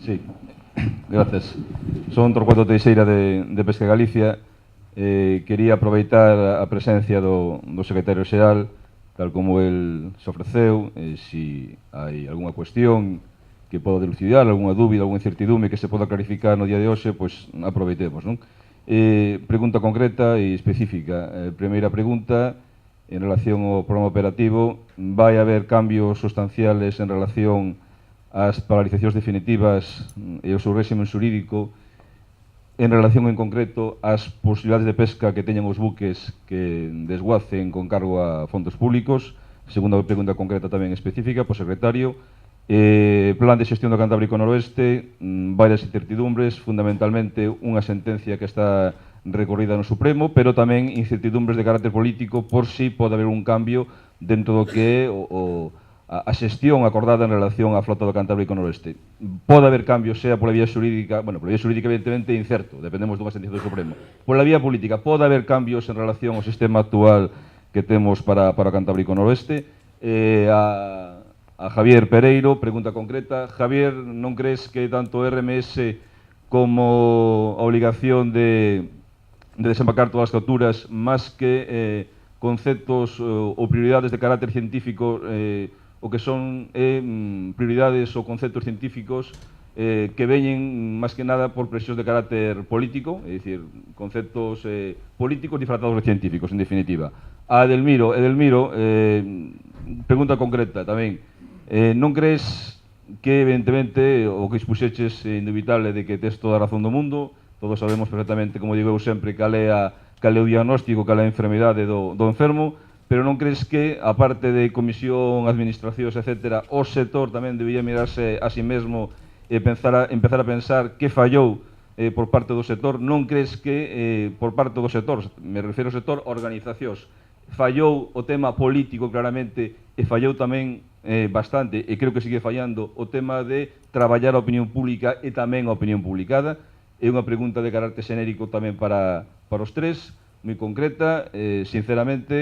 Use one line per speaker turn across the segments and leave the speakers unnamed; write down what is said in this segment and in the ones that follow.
Sí, gracias. Son Torcuato Teixeira de Pesca Galicia. Quería aproveitar a presencia do secretario xeral, tal como el se ofreceu, se hai algunha cuestión que poda dilucidar, algunha dúbida, algunha incertidume que se poda clarificar no día de hoxe, pois aproveitemos, non? Pregunta concreta e específica. Primeira pregunta, en relación ao programa operativo, vai haber cambios sustanciales en relación ás paralizacións definitivas e o seu réxime xurídico en relación en concreto ás posibilidades de pesca que teñan os buques que desguacen con cargo a fondos públicos? Segunda pregunta concreta tamén específica, por secretario. Plan de xestión do Cantábrico Noroeste, varias incertidumbres, fundamentalmente unha sentencia que está recorrida no Supremo, pero tamén incertidumbres de carácter político por si pode haber un cambio dentro do que é a xestión acordada en relación á flota do Cantábrico Noroeste. Pode haber cambios, sea pola vía xurídica, bueno, pola vía xurídica evidentemente incerto, dependemos dunha sentencia do Supremo. Pola vía política, pode haber cambios en relación ao sistema actual que temos para o Cantábrico Noroeste. A Javier Pereiro, pregunta concreta. Javier, non crees que tanto RMS como a obligación de desembarcar todas as capturas, máis que conceptos ou prioridades de carácter científico, o que son prioridades ou conceptos científicos que veñen máis que nada por presións de carácter político, é dicir, conceptos políticos disfrazados de científicos, en definitiva. A Edelmiro, pregunta concreta tamén. Non crees que, evidentemente, o que expuxeches é indubitable de que tes toda a razón do mundo, todos sabemos perfectamente, como digo eu sempre, cal é o diagnóstico, cal é a enfermidade do enfermo, pero non crees que, aparte de comisión, administracións, etc., o sector tamén debía mirarse a si mesmo e empezar a pensar que fallou por parte do sector? Non crees que por parte do sector, me refiro ao sector organizacións, fallou o tema político claramente e fallou tamén bastante, e creo que sigue fallando, o tema de traballar a opinión pública e tamén a opinión publicada? É unha pregunta de carácter xenérico tamén para os tres, moi concreta, sinceramente,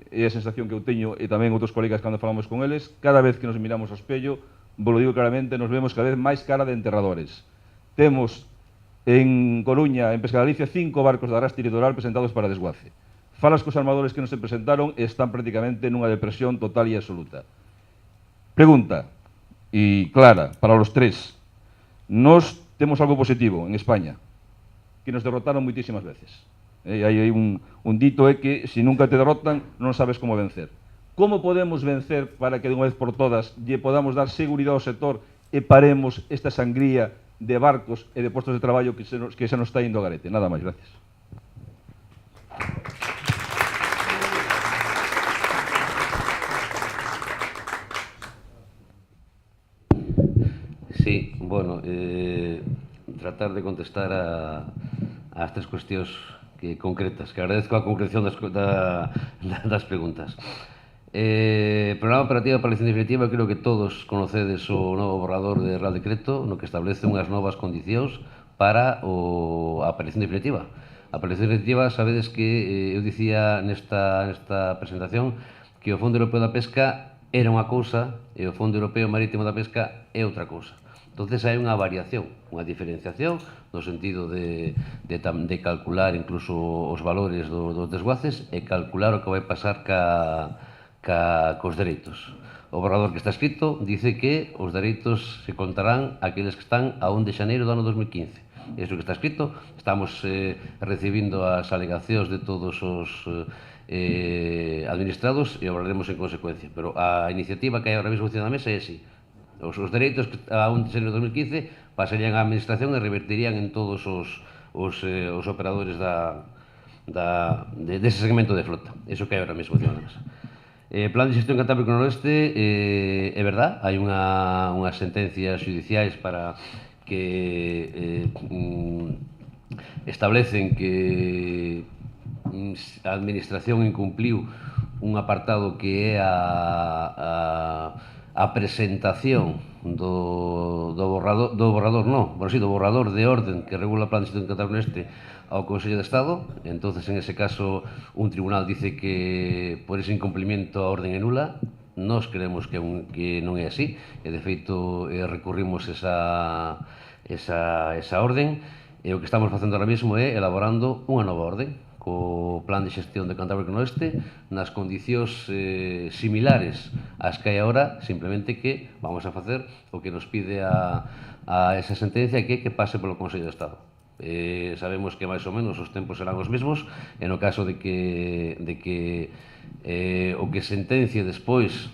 é a sensación que eu teño, e tamén outros colegas cando falamos con eles, cada vez que nos miramos ao espello, vos lo digo claramente, nos vemos cada vez máis cara de enterradores. Temos en Coruña, en Pesca Galicia, 5 barcos de arrastre litoral presentados para desguace. Falas cos armadores que non se presentaron e están prácticamente nunha depresión total e absoluta. Pregunta, e clara, para os tres. Nos temos algo positivo en España, que nos derrotaron moitísimas veces. Hai un dito é que se nunca te derrotan non sabes como vencer. Como podemos vencer para que de unha vez por todas lle podamos dar seguridade ao sector e paremos esta sangría de barcos e de postos de traballo que se nos está indo a garete? Nada máis, gracias.
Sí, bueno, tratar de contestar a estas cuestións concretas, que agradezco a concreción das preguntas. Programa operativo para a elección definitiva, creo que todos conocedes o novo borrador de Real Decreto no que establece unhas novas condicións para a apelación definitiva. A apelación definitiva, sabedes que eu dicía nesta presentación que o Fondo Europeo da Pesca era unha cousa e o Fondo Europeo Marítimo da Pesca é outra cousa. Entonces hai unha variación, unha diferenciación no sentido de calcular incluso os valores dos desguaces e calcular o que vai pasar cos dereitos. O borrador que está escrito dice que os dereitos se contarán aqueles que están a 1 de xaneiro do ano 2015. Iso que está escrito, estamos recibindo as alegacións de todos os administrados e obraremos en consecuencia. Pero a iniciativa que hai ahora mesmo encima da mesa é así. Os dereitos que a 1 de xaneiro de 2015 pasarían á administración e revertirían en todos os operadores dese segmento de flota. Iso que hai ahora mesmo encima da mesa. Plan de xestión Cantábrico Noroeste, é verdad, hai unhas sentencias judiciais para que establecen que a administración incumpliu un apartado que é a presentación do borrador de orden que regula o plan de xestión Cantábrico Noroeste ao Consello de Estado. Entonces, en ese caso, un tribunal dice que por ese incumplimiento a orden é nula. nós creemos que non é así, e de feito recurrimos esa orden, e o que estamos facendo ahora mesmo é elaborando unha nova orden co plan de xestión de Cantábrico Noroeste nas condicións similares ás que hai agora, simplemente que vamos a facer o que nos pide a esa sentencia, que pase polo Consello de Estado. Sabemos que máis ou menos os tempos serán os mesmos, e no caso de que o que sentencie despois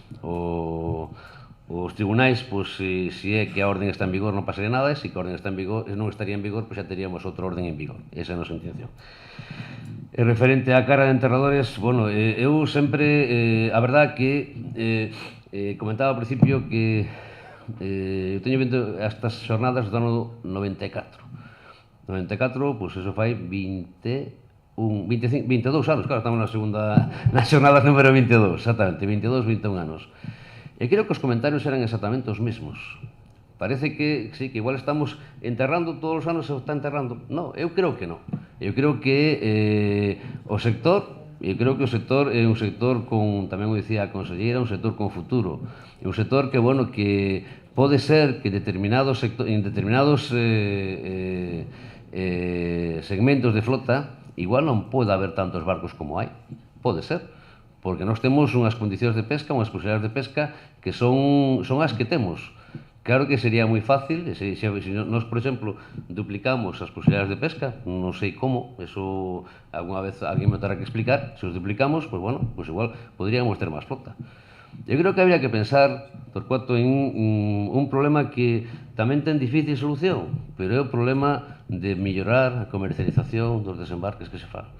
os tribunais, pois se é que a orden está en vigor non pasaría nada, e se que a orden está en vigor, non estaría en vigor, pois xa teríamos outra orden en vigor. Esa é a nosa intención. Referente á carga de enterradores, bueno, eu sempre, a verdad que comentaba ao principio que eu teño vindo estas xornadas do ano 94. 94, pois eso fai 22 anos, claro, estamos na xornada número 22, exactamente, 22, 21 anos. E creo que os comentarios eran exactamente os mesmos. Parece que, sí, que igual estamos enterrando todos os anos, se está enterrando. Non, eu creo que non. Eu creo que o sector é un sector con, tamén o dicía a conselleira, un sector con futuro. É un sector que, bueno, que pode ser que en determinados segmentos de flota igual non pode haber tantos barcos como hai. Pode ser. Porque nós temos unhas condicións de pesca, unhas posibilidades de pesca que son as que temos. Claro que sería moi fácil, se nós, por exemplo, duplicamos as posibilidades de pesca, non sei como, eso alguna vez alguén me terá que explicar, se os duplicamos, pois bueno, pois igual podríamos ter máis flota. Eu creo que habría que pensar, Torcuato, en un problema que tamén ten difícil solución, pero é o problema de mellorar a comercialización dos desembarques que se fan.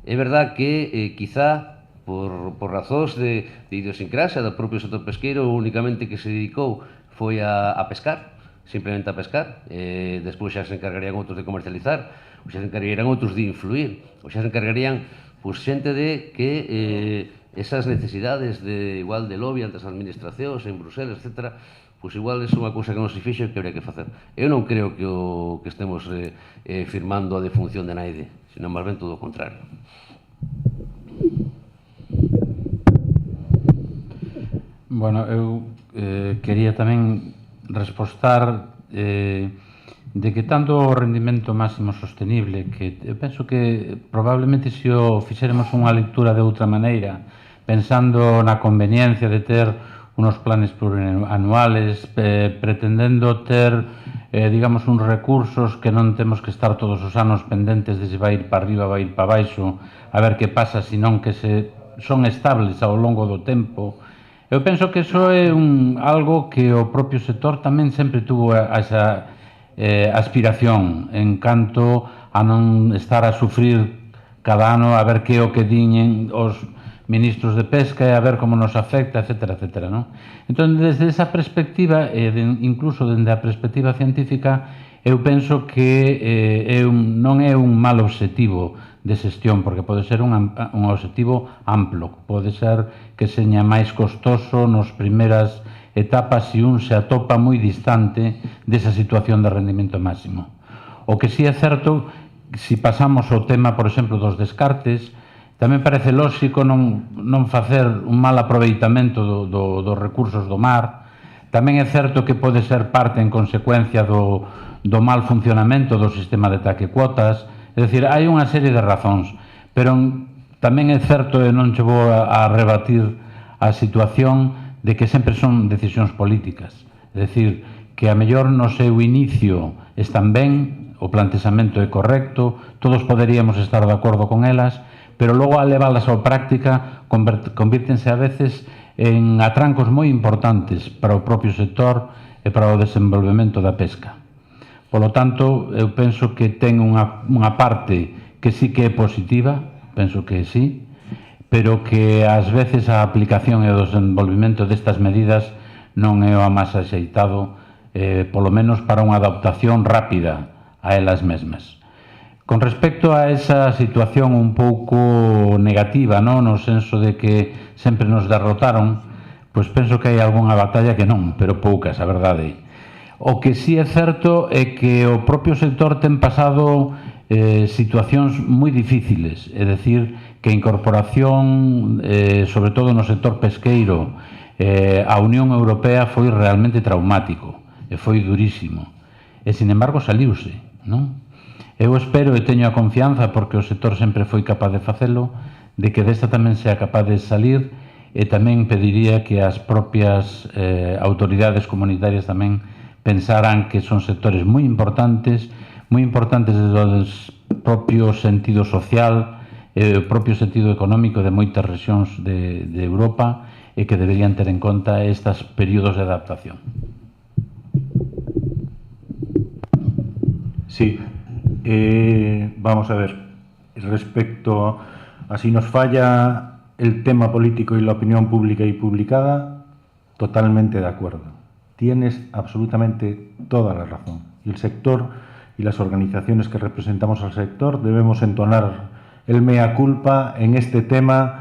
É verdad que quizá por razóns de idiosincrasia do propio sector pesqueiro, únicamente que se dedicou foi a pescar, simplemente a pescar, despois xa se encargarían outros de comercializar, ou xa se encargarían outros de influir, ou xa se encargarían xente de que esas necesidades de igual de lobby ante as administracións en Bruselas, etc., pois igual é unha cousa que non se fixo e que habría que facer. Eu non creo que estemos firmando a defunción de naide, sino máis ben todo o contrario.
Bueno, eu quería tamén respostar de que tanto o rendimento máximo sostenible, que eu penso que probablemente se o fixéramos unha lectura de outra maneira, pensando na conveniencia de ter unos planes plurianuales, pretendendo ter, digamos, uns recursos que non temos que estar todos os anos pendentes de se vai ir para arriba, vai ir para baixo, a ver que pasa, senón que son estables ao longo do tempo. Eu penso que iso é algo que o propio sector tamén sempre tuvo esa aspiración en canto a non estar a sufrir cada ano a ver que o que diñen os ministros de pesca e a ver como nos afecta, etc. ¿no? Entón, desde esa perspectiva, incluso dende a perspectiva científica, eu penso que non é un mal obxectivo de xestión, porque pode ser un obxectivo amplo, pode ser que seña máis costoso nos primeiras etapas se un se atopa moi distante desa situación de rendimento máximo. O que sí é certo, se pasamos ao tema, por exemplo, dos descartes, tamén parece lóxico non facer un mal aproveitamento dos recursos do mar. Tamén é certo que pode ser parte en consecuencia do mal funcionamento do sistema de taquecuotas. É dicir, hai unha serie de razóns, pero tamén é certo, e non che vou a rebatir a situación de que sempre son decisións políticas. É dicir, que a mellor no seu inicio están ben, o plantexamento é correcto, todos poderíamos estar de acordo con elas, pero logo a leválas á práctica convírtense a veces en atrancos moi importantes para o propio sector e para o desenvolvemento da pesca. Polo tanto, eu penso que ten unha parte que sí que é positiva, penso que sí, pero que ás veces a aplicación e o desenvolvemento destas medidas non é o máis axeitado, polo menos para unha adaptación rápida a elas mesmas. Con respecto a esa situación un pouco negativa, no senso de que sempre nos derrotaron, pois penso que hai algunha batalla que non, pero poucas, a verdade. O que sí é certo é que o propio sector ten pasado situacións moi difíciles, é dicir, que a incorporación, sobre todo no sector pesqueiro, A Unión Europea foi realmente traumático e foi durísimo. E, sin embargo, saliuse, non? Eu espero e teño a confianza, porque o sector sempre foi capaz de facelo, de que desta tamén sea capaz de salir, e tamén pediría que as propias autoridades comunitarias tamén pensaran que son sectores moi importantes desde o propio sentido social e o propio sentido económico de moitas rexións de Europa, e que deberían ter en conta estes períodos de adaptación.
Sí, vamos a ver, respecto a si nos falla el tema político y la opinión pública y publicada, totalmente de acuerdo. Tienes absolutamente toda la razón. Y el sector y las organizaciones que representamos al sector debemos entonar el mea culpa en este tema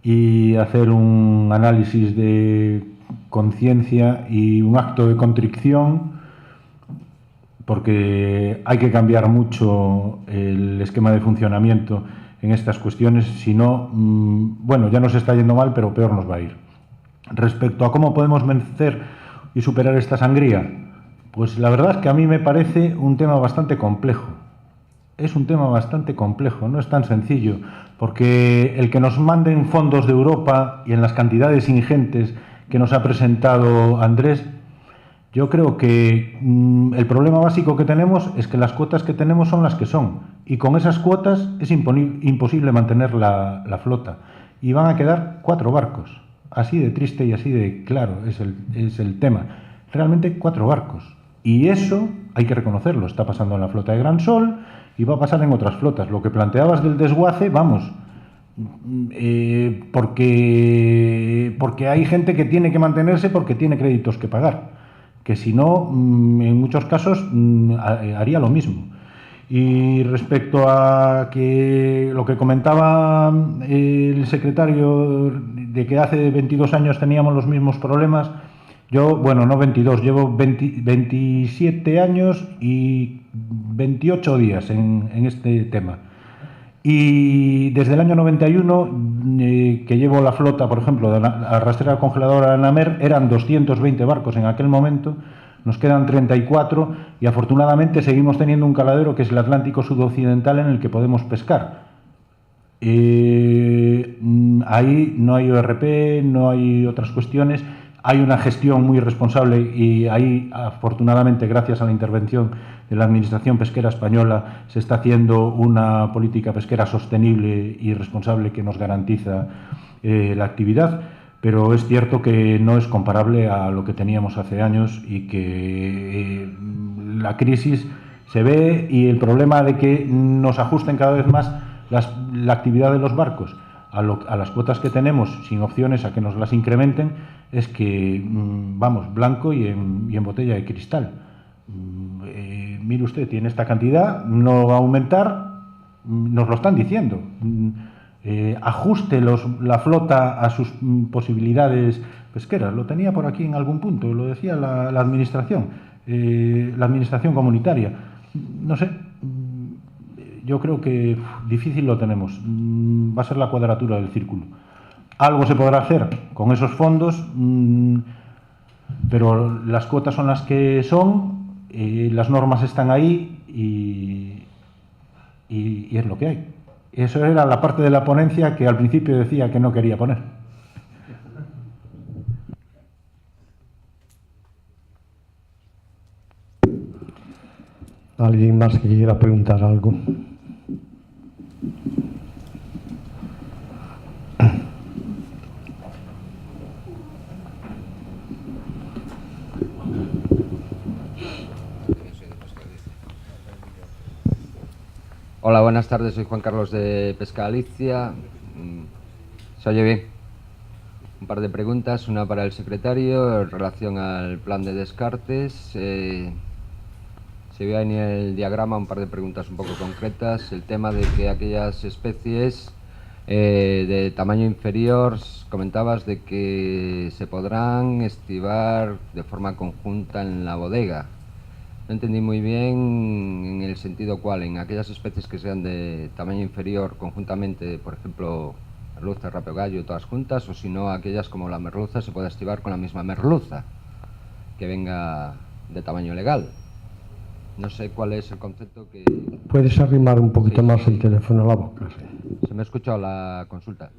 y hacer un análisis de conciencia y un acto de contrición, porque hay que cambiar mucho el esquema de funcionamiento en estas cuestiones, si no, bueno, ya nos está yendo mal, pero peor nos va a ir. Respecto a cómo podemos vencer y superar esta sangría, pues la verdad es que a mí me parece un tema bastante complejo. Es un tema bastante complejo, no es tan sencillo, porque el que nos manden fondos de Europa y en las cantidades ingentes que nos ha presentado Andrés, yo creo que el problema básico que tenemos es que las cuotas que tenemos son las que son, y con esas cuotas es imposible mantener la flota, y van a quedar 4 barcos, así de triste y así de claro es el tema, realmente 4 barcos, y eso hay que reconocerlo, está pasando en la flota de Gran Sol y va a pasar en otras flotas. Lo que planteabas del desguace, vamos, porque hay gente que tiene que mantenerse porque tiene créditos que pagar, que si no, en muchos casos haría lo mismo. Y respecto a que lo que comentaba el secretario de que hace 22 años teníamos los mismos problemas, yo, bueno, no 22, llevo 27 años y 28 días en este tema. Y desde el año 91, que llevo la flota, por ejemplo, de la arrastrera congeladora de Namer, eran 220 barcos en aquel momento, nos quedan 34 y afortunadamente seguimos teniendo un caladero que es el Atlántico Sudoccidental en el que podemos pescar. Ahí no hay ORP, no hay otras cuestiones, hay una gestión muy responsable y ahí afortunadamente gracias a la intervención de la Administración Pesquera Española se está haciendo una política pesquera sostenible y responsable que nos garantiza la actividad, pero es cierto que no es comparable a lo que teníamos hace años y que la crisis se ve, y el problema de que nos ajusten cada vez más la actividad de los barcos a las cuotas que tenemos, sin opciones a que nos las incrementen, es que vamos, blanco y en botella de cristal. Mire usted, tiene esta cantidad, no va a aumentar, nos lo están diciendo. Ajuste la flota a sus posibilidades pesqueras. Lo tenía por aquí en algún punto, lo decía la administración comunitaria. No sé, yo creo que difícil lo tenemos. Va a ser la cuadratura del círculo. Algo se podrá hacer con esos fondos, pero las cuotas son las que son, las normas están ahí y es lo que hay. Eso era la parte de la ponencia que al principio decía que no quería poner.
¿Alguien más que quiera preguntar algo?
Hola, buenas tardes, soy Juan Carlos de Pesca Galicia. ¿Se oye bien? Un par de preguntas, una para el secretario en relación al plan de descartes. Se ve ahí en el diagrama un par de preguntas un poco concretas. El tema de que aquellas especies de tamaño inferior, comentabas de que se podrán estivar de forma conjunta en la bodega. No entendí muy bien en el sentido cual, en aquellas especies que sean de tamaño inferior conjuntamente, por ejemplo, merluza, rapio gallo, todas juntas, o si no, aquellas como la merluza se puede estivar con la misma merluza, que venga de tamaño legal. No sé cuál es el concepto que...
¿Puedes arrimar un poquito
Sí,
más
sí.
el teléfono a la boca? Sí.
¿Se me ha escuchado la consulta?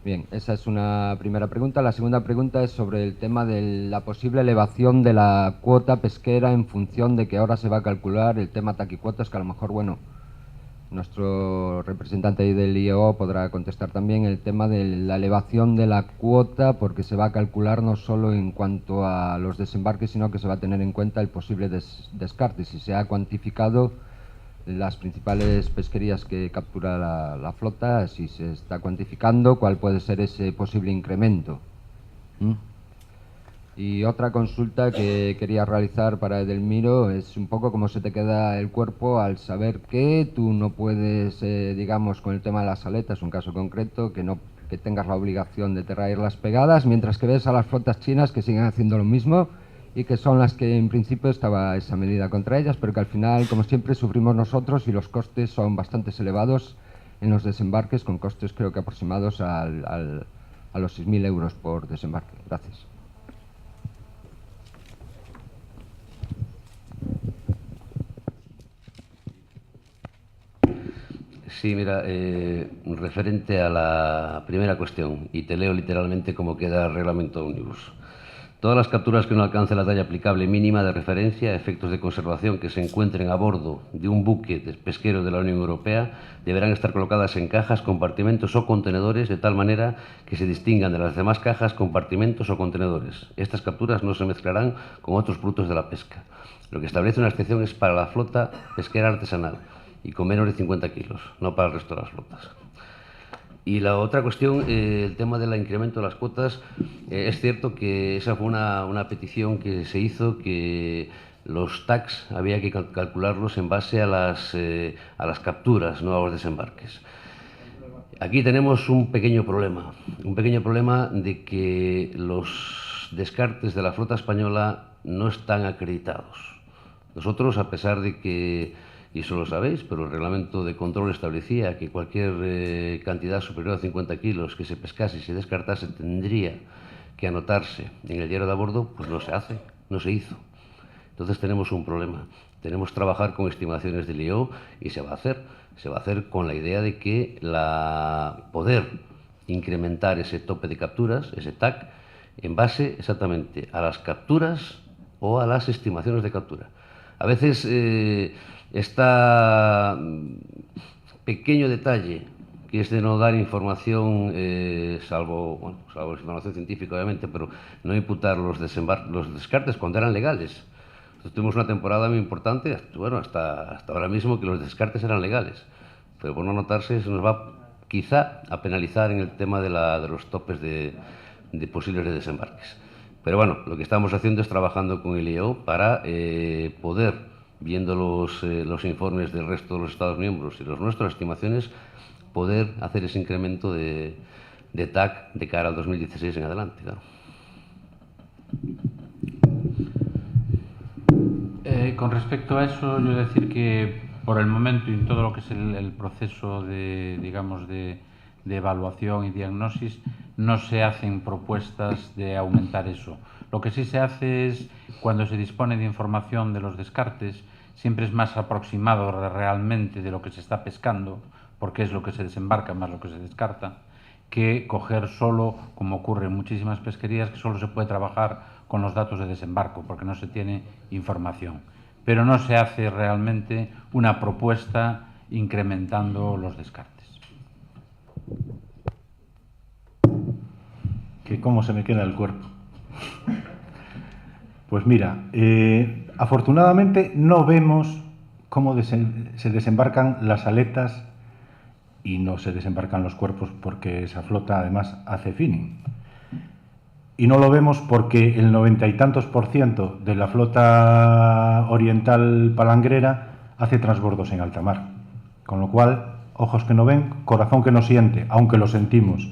Bien, esa es una primera pregunta. La segunda pregunta es sobre el tema de la posible elevación de la cuota pesquera en función de que ahora se va a calcular el tema taquicuotas, que a lo mejor, bueno, nuestro representante ahí del IEO podrá contestar también el tema de la elevación de la cuota, porque se va a calcular no solo en cuanto a los desembarques, sino que se va a tener en cuenta el posible descarte. Si se ha cuantificado las principales pesquerías que captura la flota, si se está cuantificando cuál puede ser ese posible incremento. Y otra consulta que quería realizar para Edelmiro es un poco cómo se te queda el cuerpo al saber que tú no puedes, digamos, con el tema de las aletas, un caso concreto, que tengas la obligación de traerlas pegadas, mientras que ves a las flotas chinas que siguen haciendo lo mismo y que son las que en principio estaba esa medida contra ellas, pero que al final, como siempre, sufrimos nosotros y los costes son bastante elevados en los desembarques, con costes creo que aproximados a los 6.000 euros por desembarque. Gracias.
Sí, mira, referente a la primera cuestión, y te leo literalmente cómo queda el reglamento ómnibus. Todas las capturas que no alcancen la talla aplicable mínima de referencia a efectos de conservación que se encuentren a bordo de un buque pesquero de la Unión Europea deberán estar colocadas en cajas, compartimentos o contenedores de tal manera que se distingan de las demás cajas, compartimentos o contenedores. Estas capturas no se mezclarán con otros productos de la pesca. Lo que establece una excepción es para la flota pesquera artesanal y con menos de 50 kilos, no para el resto de las flotas. Y la otra cuestión, el tema del incremento de las cuotas, es cierto que esa fue una petición que se hizo, que los TACs había que calcularlos en base a las capturas, no a los desembarques. Aquí tenemos un pequeño problema de que los descartes de la flota española no están acreditados. Nosotros, a pesar de que, y eso lo sabéis, pero el reglamento de control establecía que cualquier cantidad superior a 50 kilos que se pescase y se descartase tendría que anotarse en el diario de a bordo, pues no se hace, no se hizo. Entonces tenemos un problema. Tenemos que trabajar con estimaciones del IEO y se va a hacer con la idea de que poder incrementar ese tope de capturas, ese TAC, en base exactamente a las capturas o a las estimaciones de captura. A veces está pequeño detalle, que es de no dar información, salvo información científica obviamente, pero no imputar los descartes cuando eran legales. Entonces, tuvimos una temporada muy importante, bueno, hasta ahora mismo, que los descartes eran legales, pero por no anotarse se nos va quizá a penalizar en el tema de los topes de posibles de desembarques. Pero bueno, lo que estamos haciendo es trabajando con el IEO para poder, viendo los informes del resto de los Estados miembros y los nuestras estimaciones, poder hacer ese incremento de TAC de cara al 2016 en adelante. Claro.
Con respecto a eso, yo decir que por el momento y en todo lo que es el proceso de, digamos, de evaluación y diagnosis, no se hacen propuestas de aumentar eso. Lo que sí se hace es, cuando se dispone de información de los descartes, siempre es más aproximado realmente de lo que se está pescando, porque es lo que se desembarca más lo que se descarta, que coger solo, como ocurre en muchísimas pesquerías, que solo se puede trabajar con los datos de desembarco, porque no se tiene información. Pero no se hace realmente una propuesta incrementando los descartes.
¿Que cómo se me queda el cuerpo? Pues mira, afortunadamente no vemos cómo se desembarcan las aletas y no se desembarcan los cuerpos, porque esa flota además hace finning. Y no lo vemos porque el 90 y tantos % de la flota oriental palangrera hace transbordos en alta mar. Con lo cual, ojos que no ven, corazón que no siente, aunque lo sentimos.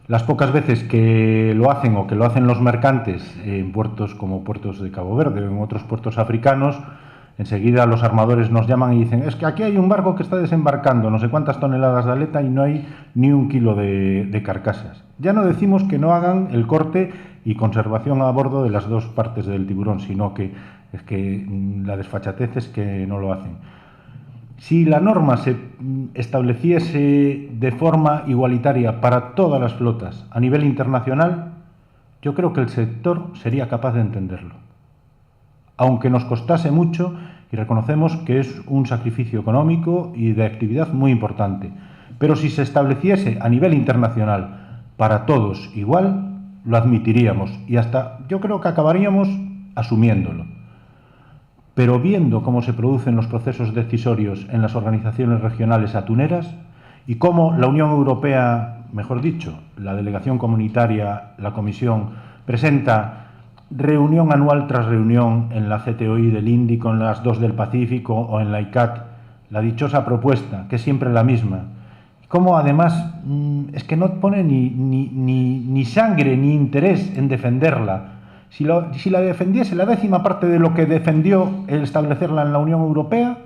Las pocas veces que lo hacen o que lo hacen los mercantes en puertos como puertos de Cabo Verde o en otros puertos africanos, Enseguida los armadores nos llaman y dicen, es que aquí hay un barco que está desembarcando no sé cuántas toneladas de aleta y no hay ni 1 kilo de carcasas. Ya no decimos que no hagan el corte y conservación a bordo de las dos partes del tiburón, sino que es que la desfachatez es que no lo hacen. Si la norma se estableciese de forma igualitaria para todas las flotas a nivel internacional, yo creo que el sector sería capaz de entenderlo. Aunque nos costase mucho, y reconocemos que es un sacrificio económico y de actividad muy importante. Pero si se estableciese a nivel internacional para todos igual, lo admitiríamos y hasta yo creo que acabaríamos asumiéndolo. Pero viendo cómo se producen los procesos decisorios en las organizaciones regionales atuneras y cómo la Unión Europea, mejor dicho, la delegación comunitaria, la Comisión, presenta reunión anual tras reunión en la CTOI del Índico, en las 2 del Pacífico o en la ICAT, la dichosa propuesta, que es siempre la misma, cómo además es que no pone ni sangre ni interés en defenderla. Si la defendiese la 10ª parte de lo que defendió el establecerla en la Unión Europea,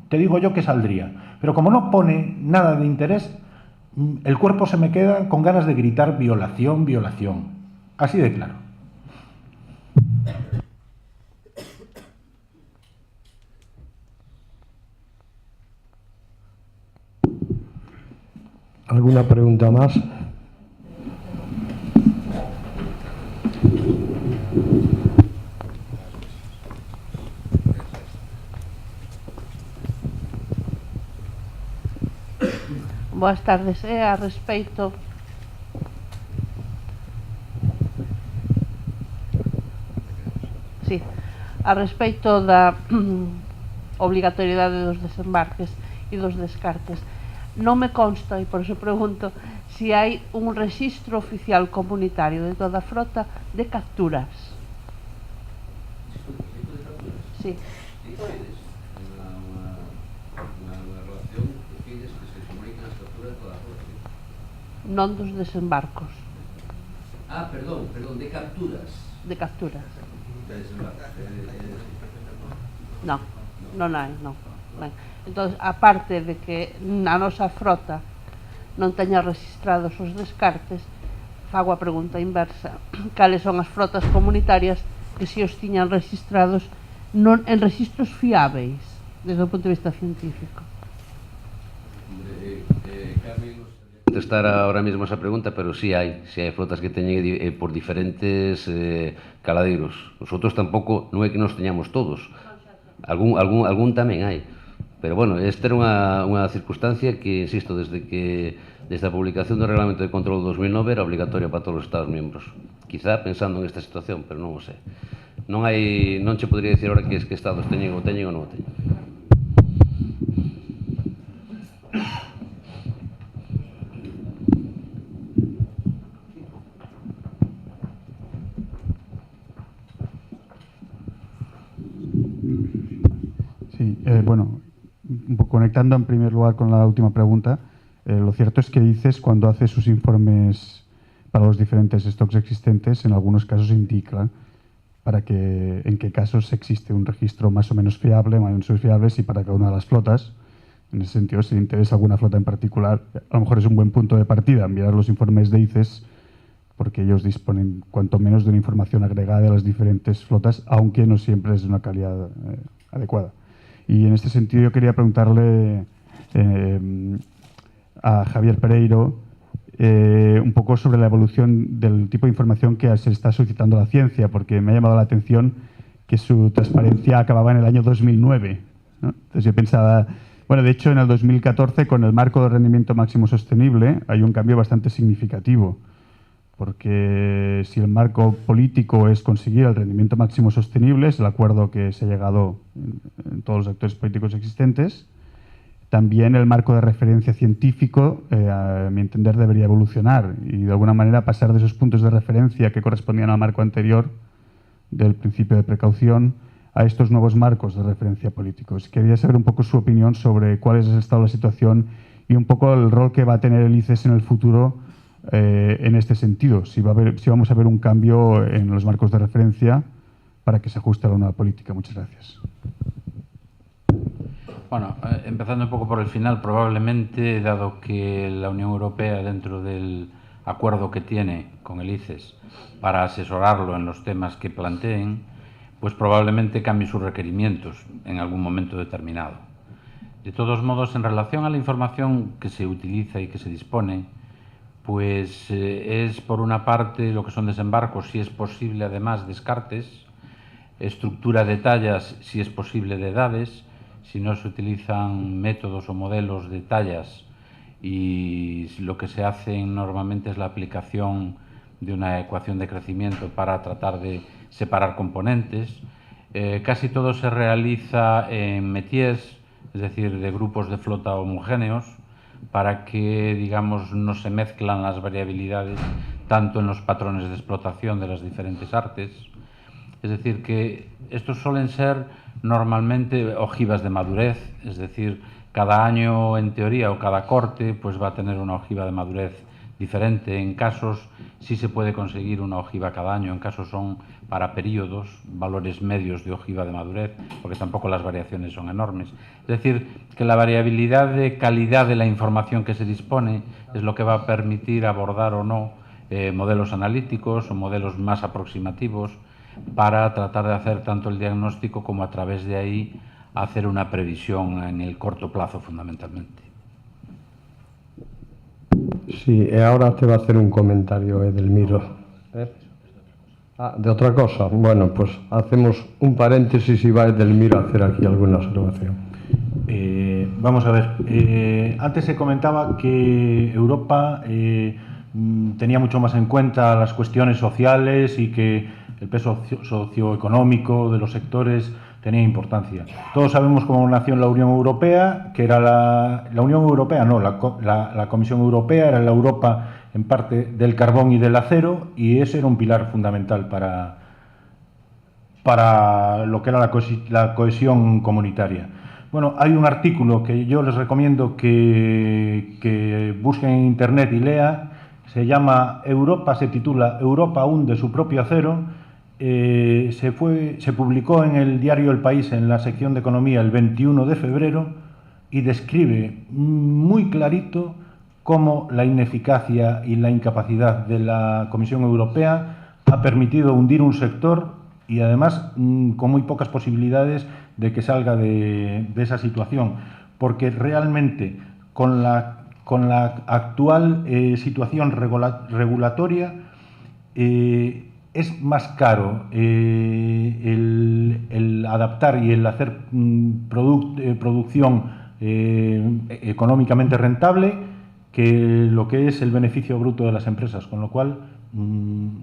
te digo yo que saldría. Pero como no pone nada de interés, el cuerpo se me queda con ganas de gritar violación, violación. Así de claro.
¿Alguna pregunta más?
Boas tardes. A respecto da obligatoriedade dos desembarques e dos descartes, non me consta, e por iso pregunto, si hai un rexistro oficial comunitario de toda a frota de capturas. Sí. Non dos desembarcos.
Perdón, de capturas.
De capturas. Non, non hai, non. Ben, entón, aparte de que a nosa frota non teña registrados os descartes, fago a pregunta inversa: cales son as frotas comunitarias que si os tiñan registrados en rexistros fiáveis desde o punto de vista científico?
Contestar ahora mismo esa pregunta, pero sí hai flotas que teñen por diferentes caladeiros. Nosotros tampouco, non é que nos teñamos todos, algún tamén hai, pero bueno, esta era unha circunstancia que, insisto, desde a publicación do Reglamento de Control 2009 era obligatoria para todos os Estados membros. Quizá pensando en esta situación, pero non o sei. Non che podría dicir ahora que estados teñen ou non o teñen.
Sí, bueno, conectando en primer lugar con la última pregunta, lo cierto es que ICES, cuando hace sus informes para los diferentes stocks existentes, en algunos casos indica en qué casos existe un registro más o menos fiable, más o menos fiables, y para cada una de las flotas. En ese sentido, si le interesa alguna flota en particular, a lo mejor es un buen punto de partida mirar los informes de ICES, porque ellos disponen cuanto menos de una información agregada de las diferentes flotas, aunque no siempre es de una calidad adecuada. Y en este sentido yo quería preguntarle a Javier Pereiro un poco sobre la evolución del tipo de información que se está solicitando a la ciencia, porque me ha llamado la atención que su transparencia acababa en el año 2009, ¿no? Entonces yo pensaba, bueno, de hecho en el 2014 con el marco de rendimiento máximo sostenible hay un cambio bastante significativo, porque si el marco político es conseguir el rendimiento máximo sostenible, es el acuerdo que se ha llegado en todos los actores políticos existentes, también el marco de referencia científico, a mi entender, debería evolucionar y de alguna manera pasar de esos puntos de referencia que correspondían al marco anterior del principio de precaución a estos nuevos marcos de referencia políticos. Quería saber un poco su opinión sobre cuál es el estado de la situación y un poco el rol que va a tener el ICES en el futuro en este sentido. Si vamos a ver un cambio en los marcos de referencia para que se ajuste a la nueva política. Muchas gracias.
Bueno, empezando un poco por el final, probablemente, dado que la Unión Europea, dentro del acuerdo que tiene con el ICES para asesorarlo en los temas que planteen, pues probablemente cambie sus requerimientos en algún momento determinado. De todos modos, en relación a la información que se utiliza y que se dispone, pues es por una parte lo que son desembarcos, si es posible, además descartes, estructura de tallas, si es posible, de edades, si no se utilizan métodos o modelos de tallas, y lo que se hace normalmente es la aplicación de una ecuación de crecimiento para tratar de separar componentes. Casi todo se realiza en métiers, es decir, de grupos de flota homogéneos, para que, digamos, no se mezclan las variabilidades tanto en los patrones de explotación de las diferentes artes. Es decir, que estos suelen ser normalmente ojivas de madurez, es decir, cada año, en teoría, o cada corte, pues va a tener una ojiva de madurez diferente. En casos sí se puede conseguir una ojiva cada año, en casos son para periodos, valores medios de ojiva de madurez, porque tampoco las variaciones son enormes. Es decir, que la variabilidad de calidad de la información que se dispone es lo que va a permitir abordar o no modelos analíticos o modelos más aproximativos para tratar de hacer tanto el diagnóstico como a través de ahí hacer una previsión en el corto plazo, fundamentalmente.
Sí, e ahora te va a hacer un comentario, Edelmiro. De otra cosa. Bueno, pues hacemos un paréntesis y va Edelmiro a hacer aquí alguna observación.
Vamos a ver. Antes se comentaba que Europa tenía mucho más en cuenta las cuestiones sociales y que el peso socioeconómico de los sectores tenía importancia. Todos sabemos cómo nació la Unión Europea, que era la Unión Europea, no, la Comisión Europea era la Europa en parte del carbón y del acero, y ese era un pilar fundamental para lo que era la cohesión comunitaria. Bueno, hay un artículo que yo les recomiendo que busquen en internet y lean, se titula Europa hunde su propio acero. Se publicó en el diario El País, en la sección de Economía, el 21 de febrero, y describe muy clarito cómo la ineficacia y la incapacidad de la Comisión Europea ha permitido hundir un sector, y además con muy pocas posibilidades de que salga de esa situación, porque realmente con la actual situación regulatoria es más caro el adaptar y el hacer producción económicamente rentable que lo que es el beneficio bruto de las empresas, con lo cual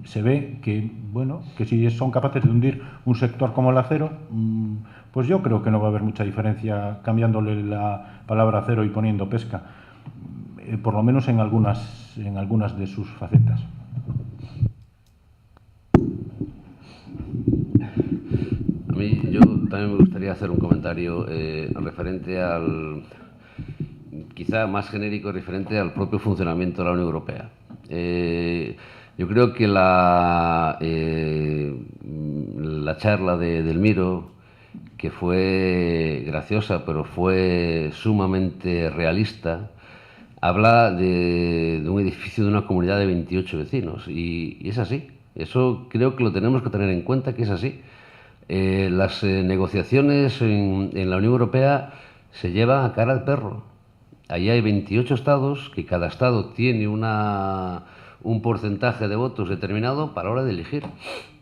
se ve que, bueno, que si son capaces de hundir un sector como el acero, pues yo creo que no va a haber mucha diferencia cambiándole la palabra acero y poniendo pesca, por lo menos en algunas de sus facetas.
A mí, yo también me gustaría hacer un comentario referente al, quizá más genérico, referente al propio funcionamiento de la Unión Europea. Yo creo que la charla de Edelmiro, que fue graciosa, pero fue sumamente realista, habla de un edificio de una comunidad de 28 vecinos, y es así. Eso creo que lo tenemos que tener en cuenta, que es así. Las negociaciones en la Unión Europea se llevan a cara al perro. Allí hay 28 estados, que cada estado tiene un porcentaje de votos determinado para la hora de elegir.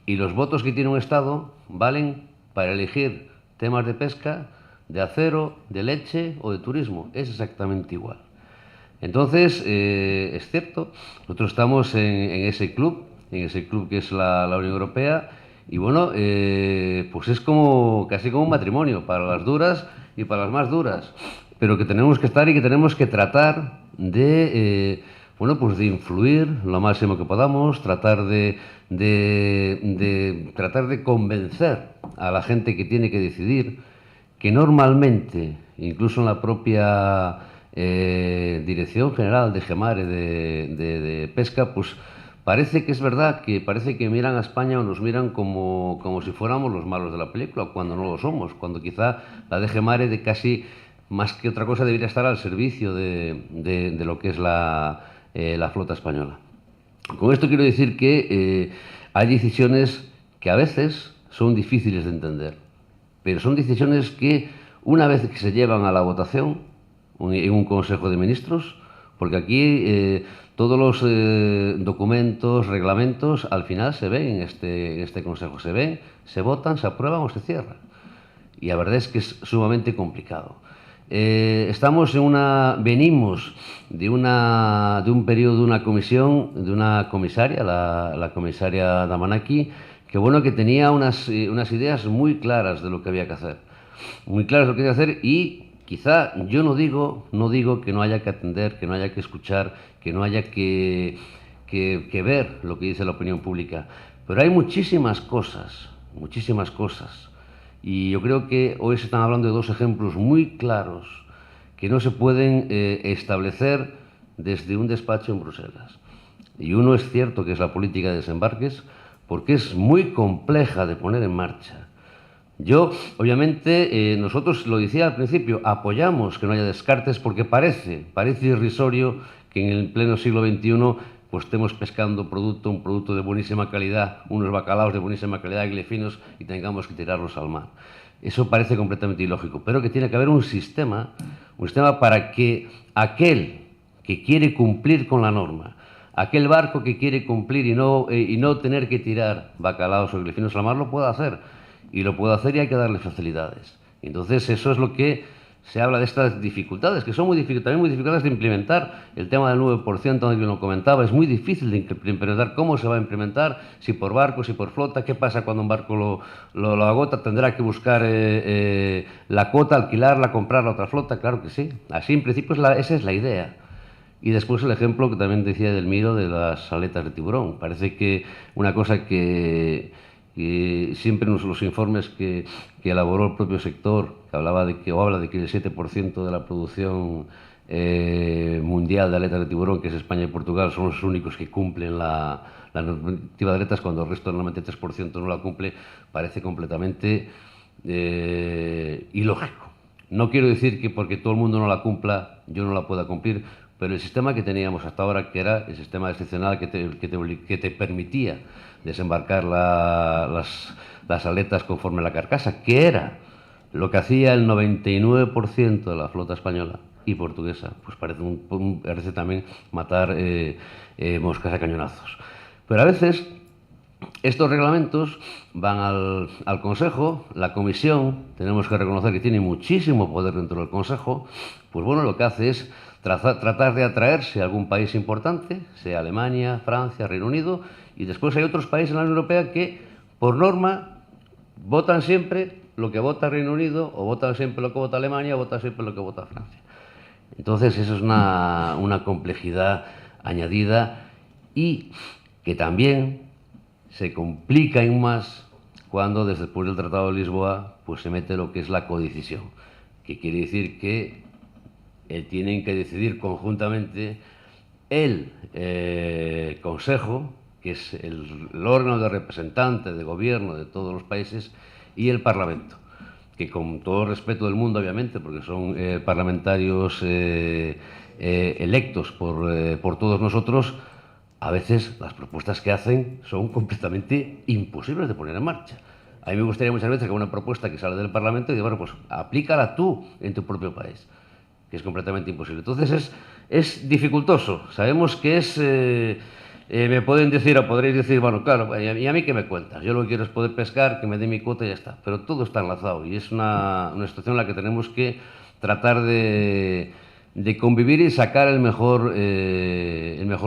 Y los votos que tiene un estado valen para elegir temas de pesca, de acero, de leche o de turismo. Es exactamente igual. Entonces, es cierto, nosotros estamos en ese club que es la Unión Europea, y bueno, pues es casi como un matrimonio, para las duras y para las más duras, pero que tenemos que estar y que tenemos que tratar de, pues de influir lo máximo que podamos, tratar de convencer a la gente que tiene que decidir, que normalmente, incluso en la propia Dirección General de Gemare de Pesca, pues parece que es verdad que parece que miran a España o nos miran como si fuéramos los malos de la película, cuando no lo somos, cuando quizá la DG Mare de casi más que otra cosa debería estar al servicio de lo que es la flota española. Con esto quiero decir que hay decisiones que a veces son difíciles de entender, pero son decisiones que una vez que se llevan a la votación en un Consejo de Ministros, porque aquí todos los documentos, reglamentos, al final se ven en este Consejo, se ven, se votan, se aprueban o se cierran. Y la verdad es que es sumamente complicado. Venimos de un periodo de una comisión, de una comisaria, la comisaria Damanaki, que tenía unas ideas muy claras de lo que había que hacer. Muy claras de lo que había que hacer y quizá yo no digo que no haya que atender, que no haya que escuchar, que no haya que ver lo que dice la opinión pública. Pero hay muchísimas cosas. Y yo creo que hoy se están hablando de dos ejemplos muy claros que no se pueden establecer desde un despacho en Bruselas. Y uno es cierto que es la política de desembarques, porque es muy compleja de poner en marcha. Yo, obviamente, nosotros, lo decía al principio, apoyamos que no haya descartes porque parece irrisorio que en el pleno siglo XXI pues estemos pescando un producto de buenísima calidad, unos bacalaos de buenísima calidad, finos, y tengamos que tirarlos al mar. Eso parece completamente ilógico, pero que tiene que haber un sistema para que aquel que quiere cumplir con la norma, aquel barco que quiere cumplir y no tener que tirar bacalaos o finos al mar, lo pueda hacer. Y lo puede hacer y hay que darle facilidades. Entonces, eso es lo que se habla de estas dificultades, que son también muy difíciles de implementar. El tema del 9%, que lo comentaba, es muy difícil de implementar. ¿Cómo se va a implementar? Si por barco, si por flota. ¿Qué pasa cuando un barco lo agota? ¿Tendrá que buscar la cuota, alquilarla, comprarla a otra flota? Claro que sí. Así, en principio, esa es la idea. Y después el ejemplo que también decía Edelmiro de las aletas de tiburón. Parece que una cosa que siempre en los informes que elaboró el propio sector, que habla de que el 7% de la producción mundial de aletas de tiburón, que es España y Portugal, son los únicos que cumplen la normativa de aletas, cuando el resto del 93% no la cumple, parece completamente ilógico. No quiero decir que porque todo el mundo no la cumpla, yo no la pueda cumplir, pero el sistema que teníamos hasta ahora, que era el sistema excepcional que te permitía desembarcar las aletas conforme a la carcasa, que era lo que hacía el 99% de la flota española y portuguesa, pues parece también matar moscas a cañonazos. Pero a veces estos reglamentos van al Consejo, la Comisión, tenemos que reconocer que tiene muchísimo poder dentro del Consejo, pues bueno, lo que hace es tratar de atraerse a algún país importante, sea Alemania, Francia, Reino Unido, y después hay otros países en la Unión Europea que, por norma, votan siempre lo que vota Reino Unido, o votan siempre lo que vota Alemania, o votan siempre lo que vota Francia. Entonces, eso es una complejidad añadida y que también se complica aún más cuando, después del Tratado de Lisboa, pues se mete lo que es la codecisión, que quiere decir que tienen que decidir conjuntamente el Consejo, que es el órgano de representante de gobierno de todos los países, y el Parlamento, que con todo el respeto del mundo, obviamente, porque son parlamentarios electos por todos nosotros, a veces las propuestas que hacen son completamente imposibles de poner en marcha. A mí me gustaría muchas veces que una propuesta que sale del Parlamento y bueno, pues aplícala tú en tu propio país, que es completamente imposible. Entonces es dificultoso. Sabemos que es... me pueden decir o podréis decir, bueno, claro, ¿y a mí qué me cuentas? Yo lo que quiero es poder pescar, que me dé mi cuota y ya está. Pero todo está enlazado y es una situación en la que tenemos que tratar de convivir y sacar el mejor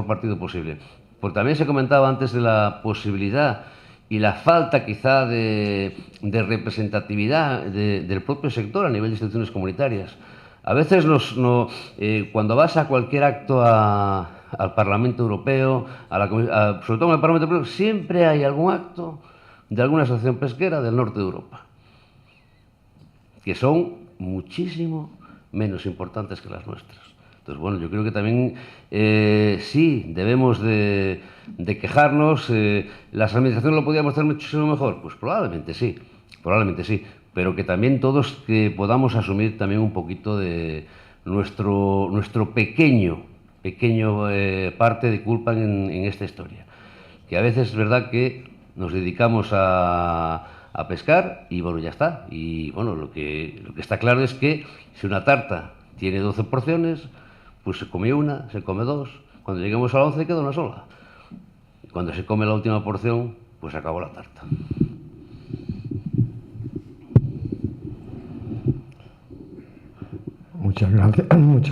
partido posible. Porque también se comentaba antes de la posibilidad y la falta quizá de representatividad del propio sector a nivel de instituciones comunitarias. A veces cuando vas a cualquier acto al Parlamento Europeo, sobre todo en el Parlamento Europeo, siempre hay algún acto de alguna asociación pesquera del norte de Europa, que son muchísimo menos importantes que las nuestras. Entonces, bueno, yo creo que también sí, debemos de quejarnos. ¿Las administraciones lo podíamos hacer muchísimo mejor? Pues probablemente sí, pero que también todos que podamos asumir también un poquito de nuestro pequeño parte de culpa en esta historia. Que a veces es verdad que nos dedicamos a pescar y bueno, ya está. Y bueno, lo que está claro es que si una tarta tiene 12 porciones, pues se come una, se come dos. Cuando lleguemos a la 11 queda una sola. Cuando se come la última porción, pues se acabó la tarta.
Muchas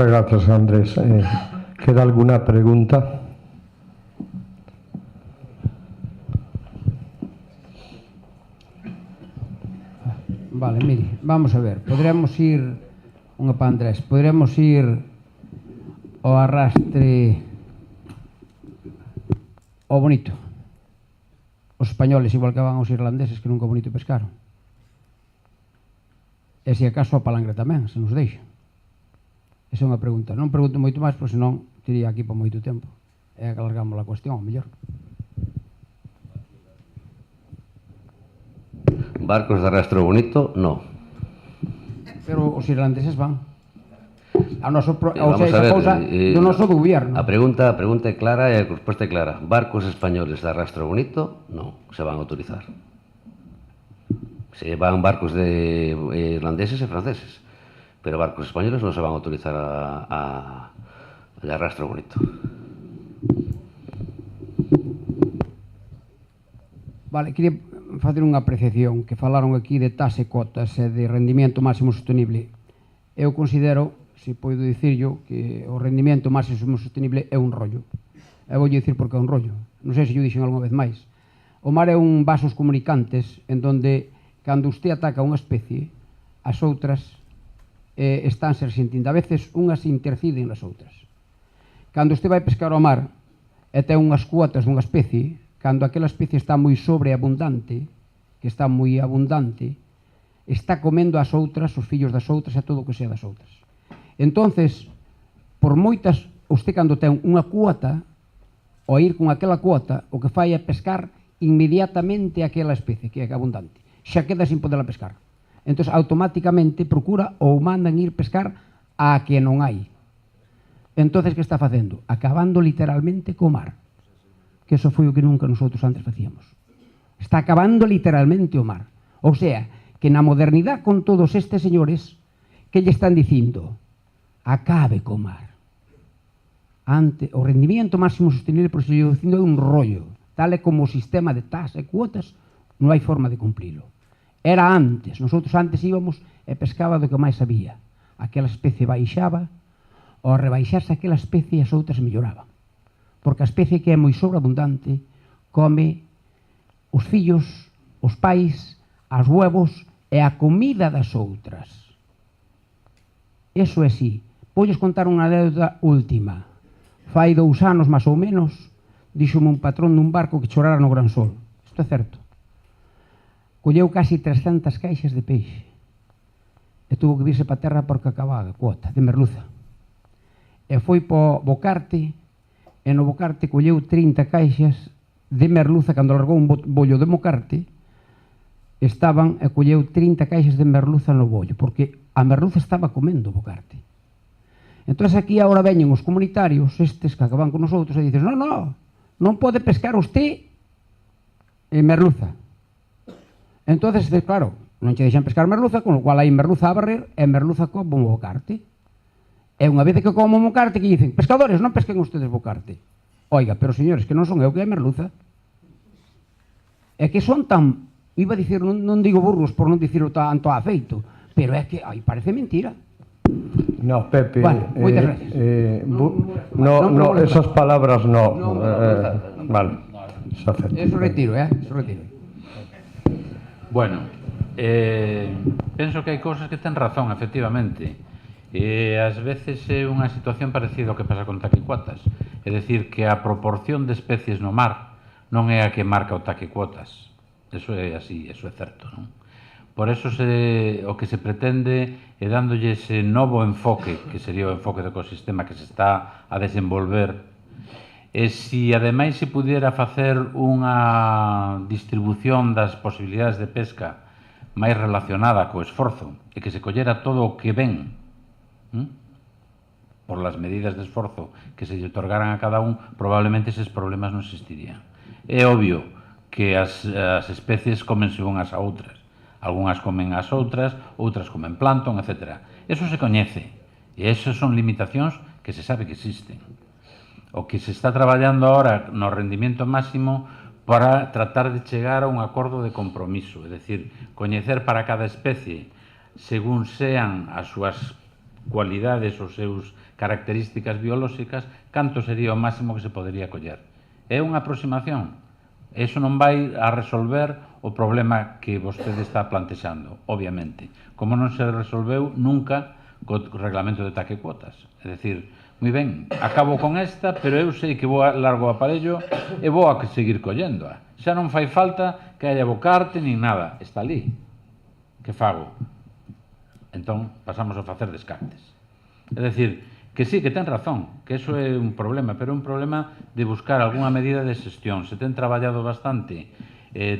gracias, Andrés. ¿Queda alguna pregunta?
Vale, mire, vamos a ver. Podríamos ir, unha para Andrés, podríamos ir ao arrastre ao bonito. Os españoles, igual que van aos irlandeses, que nunca bonito pescaron. E se acaso a palangre tamén, se nos deixa. Esa é unha pregunta. Non pregunto moito máis, porque senón tiría aquí por moito tempo. E alargamos a cuestión, ao mellor.
Barcos de arrastre bonito, no.
Pero os irlandeses van. A noso,
Vamos a ver,
do noso gobierno.
A pregunta é clara e a resposta é clara. Barcos españoles de arrastre bonito, non se van a autorizar. Se van barcos de irlandeses e franceses, pero barcos españoles non se van a autorizar a arrastre bonito.
Vale, quería facer unha apreciación que falaron aquí de taxa e cotas e de rendimento máximo sostenible. Eu considero, se podo dicirlo, que o rendimento máximo sostenible é un rollo. Eu vou dicir porque é un rollo. Non sei se yo dixen algunha vez máis. O mar é un vasos comunicantes en donde, cando usted ataca unha especie, as outras están ser sentindo. A veces unhas interciden nas outras. Cando usted vai pescar ao mar e ten unhas cuotas dunha especie, cando aquela especie está moi sobreabundante, que está moi abundante, está comendo as outras, os fillos das outras e todo o que sea das outras. Entonces, por moitas, usted cando ten unha cuota, ao ir con aquela cuota, o que fai é pescar inmediatamente aquela especie que é abundante. Xa queda sin poderla pescar. Entón, automáticamente procura ou mandan ir pescar a que non hai. Entón, que está facendo? Acabando literalmente co mar. Que eso foi o que nunca nosotros antes facíamos. Está acabando literalmente o mar. Ou sea, que na modernidade con todos estes señores que lle están dicindo acabe co mar. O rendimiento máximo sostenible, por se lle dicindo, é un rollo. Tal é como o sistema de taxa e cuotas, non hai forma de cumplilo. Era antes. Nosotros antes íbamos e pescaba do que máis había. Aquela especie baixaba, ao rebaixarse aquela especie as outras melloraban. Porque a especie que é moi sobreabundante come os fillos, os pais, as huevos e a comida das outras. Eso é así. Voulles contar unha anécdota última. Fai 2 anos, máis ou menos, díxome un patrón dun barco que chorara no Gran Sol. Isto é certo. Colleu casi 300 caixas de peixe e tuvo que virse para terra porque acababa a cuota de merluza. E foi para Bocarte e no Bocarte colleu 30 caixas de merluza. Cando largou un bollo de Bocarte estaban e colleu 30 caixas de merluza no bollo, porque a merluza estaba comendo o Bocarte. Entón aquí agora veñen os comunitarios estes que acaban con nosotros e dicen non pode pescar usted merluza. Entón, claro, non che deixan pescar merluza, con o cual hai merluza a barrer e merluza como o Bocarte. E unha vez que como Bocarte que dicen, pescadores, non pesquen ustedes Bocarte. Oiga, pero señores, que non son eu que é merluza. É que son tan, iba a dicir, non digo burros por non dicirlo tanto afeito, pero é que, parece mentira.
No, Pepe,
vale, moitas gracias.
No, esas palabras no. Vale, se acepta.
Eso retiro, eso retiro.
Bueno, penso que hai cousas que ten razón, efectivamente. Ás veces é unha situación parecida ao que pasa con taquicuotas. É dicir, que a proporción de especies no mar non é a que marca o taquicuotas. Eso é así, eso é certo, non? Por eso o que se pretende é dándolle ese novo enfoque, que sería o enfoque do ecosistema que se está a desenvolver. E se ademais se pudiera facer unha distribución das posibilidades de pesca máis relacionada co esforzo e que se collera todo o que ven por las medidas de esforzo que se lle otorgaran a cada un, probablemente eses problemas non existirían. É obvio que as especies comense unhas a outras. Algúnas comen as outras, outras comen plancton, etc. Eso se coñece e esas son limitacións que se sabe que existen. O que se está traballando ahora no rendimiento máximo para tratar de chegar a un acordo de compromiso, é dicir, coñecer para cada especie, según sean as súas cualidades, os seus características biolóxicas, canto sería o máximo que se podería coller. É unha aproximación. Eso non vai a resolver o problema que vostede está plantexando, obviamente. Como non se resolveu nunca co reglamento de taquecuotas. É dicir, moi ben, acabo con esta, pero eu sei que vou a largo o aparello e vou a seguir colléndoa. Xa non fai falta que haya bocarte nin nada. Está ali. Que fago? Entón, pasamos a facer descartes. É dicir, que sí, que ten razón, que eso é un problema, pero é un problema de buscar algunha medida de xestión. Se ten traballado bastante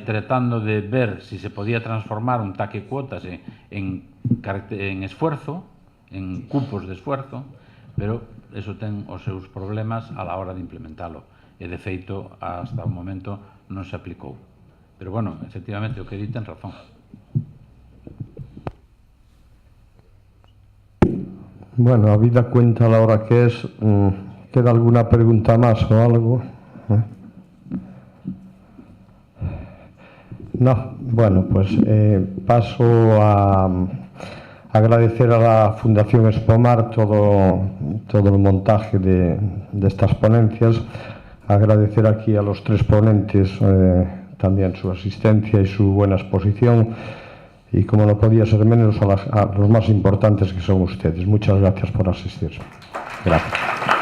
tratando de ver si se podía transformar un taquecuotas en esfuerzo, en cupos de esfuerzo, pero eso ten os seus problemas a la hora de implementalo. E, de feito, hasta o momento non se aplicou. Pero, bueno, efectivamente, o que di ten razón.
Bueno, habida cuenta a la hora que es, ¿queda alguna pregunta más o algo? No, bueno, pues paso a agradecer a la Fundación Expomar todo el montaje de estas ponencias, agradecer aquí a los tres ponentes también su asistencia y su buena exposición y, como no podía ser menos, a los más importantes, que son ustedes. Muchas gracias por asistir. Gracias.